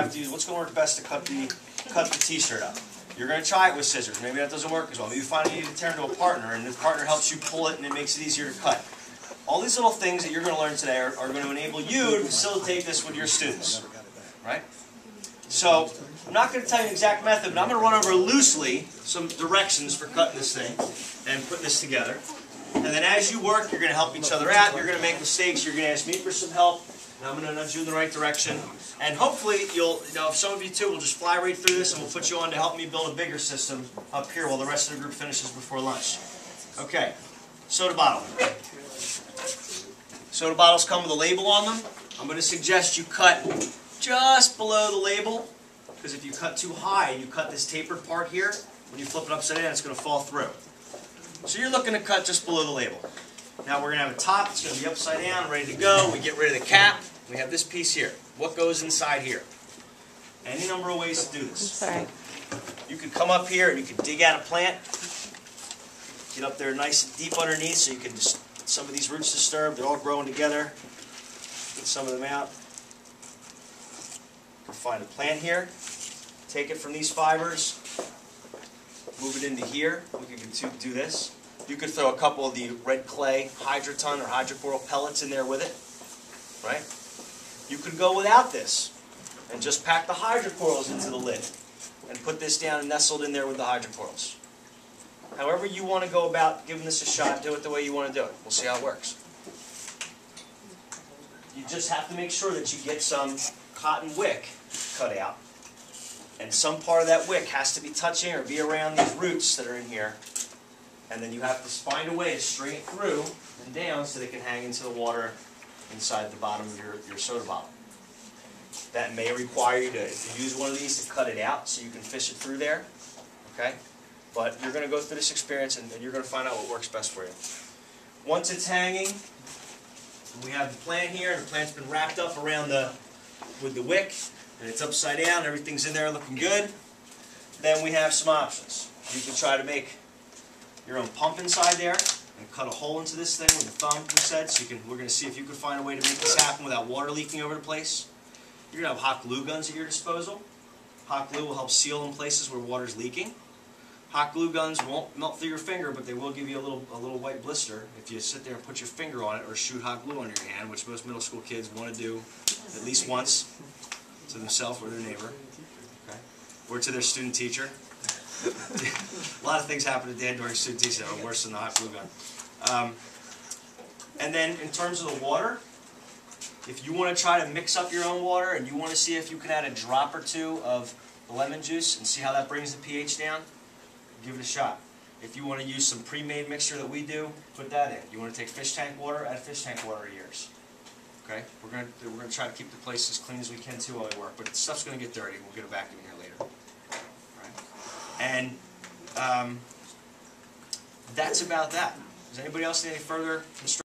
have to use what's going to work best to cut the t-shirt up. You're going to try it with scissors. Maybe that doesn't work as well. Maybe you find you need to tear into a partner, and the partner helps you pull it, and it makes it easier to cut. All these little things that you're going to learn today are going to enable you to facilitate this with your students. Right? So, I'm not going to tell you an exact method, but I'm going to run over loosely some directions for cutting this thing and putting this together. And then as you work, you're going to help each other out. You're going to make mistakes. You're going to ask me for some help. And I'm going to nudge you in the right direction. And hopefully, if some of you too will just fly right through this, and we'll put you on to help me build a bigger system up here while the rest of the group finishes before lunch. Okay, soda bottle. Soda bottles come with a label on them. I'm going to suggest you cut just below the label, because if you cut too high and you cut this tapered part here, when you flip it upside down, it's going to fall through. So you're looking to cut just below the label. Now we're going to have a top. It's going to be upside down, ready to go. We get rid of the cap. We have this piece here. What goes inside here? Any number of ways to do this. Sorry. You could come up here and you could dig out a plant. Get up there nice and deep underneath so you can just, some of these roots disturbed, they're all growing together. Get some of them out. You can find a plant here. Take it from these fibers. Move it into here. We could do this. You could throw a couple of the red clay Hydroton or hydrocoral pellets in there with it. Right? You could go without this and just pack the hydrocorals into the lid and put this down and nestled in there with the hydrocorals. However you want to go about giving this a shot, do it the way you want to do it. We'll see how it works. You just have to make sure that you get some cotton wick cut out, and some part of that wick has to be touching or be around these roots that are in here, and then you have to find a way to string it through and down so they can hang into the water inside the bottom of your soda bottle. That may require you to, if you use one of these, to cut it out so you can fish it through there. Okay? But you're going to go through this experience and you're going to find out what works best for you. Once it's hanging, we have the plant here, and the plant's been wrapped up around with the wick, and it's upside down, everything's in there looking good. Then we have some options. You can try to make your own pump inside there and cut a hole into this thing with your thumb, we said, so we're going to see if you can find a way to make this happen without water leaking over the place. You're going to have hot glue guns at your disposal. Hot glue will help seal in places where water's leaking. Hot glue guns won't melt through your finger, but they will give you a little white blister if you sit there and put your finger on it or shoot hot glue on your hand, which most middle school kids want to do at least once to themselves or their neighbor, okay? Or to their student teacher. A lot of things happen to Dan during student teaching that are worse than the hot glue gun. And then in terms of the water, if you want to try to mix up your own water and you want to see if you can add a drop or two of lemon juice and see how that brings the pH down, give it a shot. If you want to use some pre-made mixture that we do, put that in. You want to take fish tank water, add fish tank water to yours. Okay? We're going to try to keep the place as clean as we can too while we work, but the stuff's going to get dirty. We'll get it back in here later. Right? And that's about that. Does anybody else need any further instructions?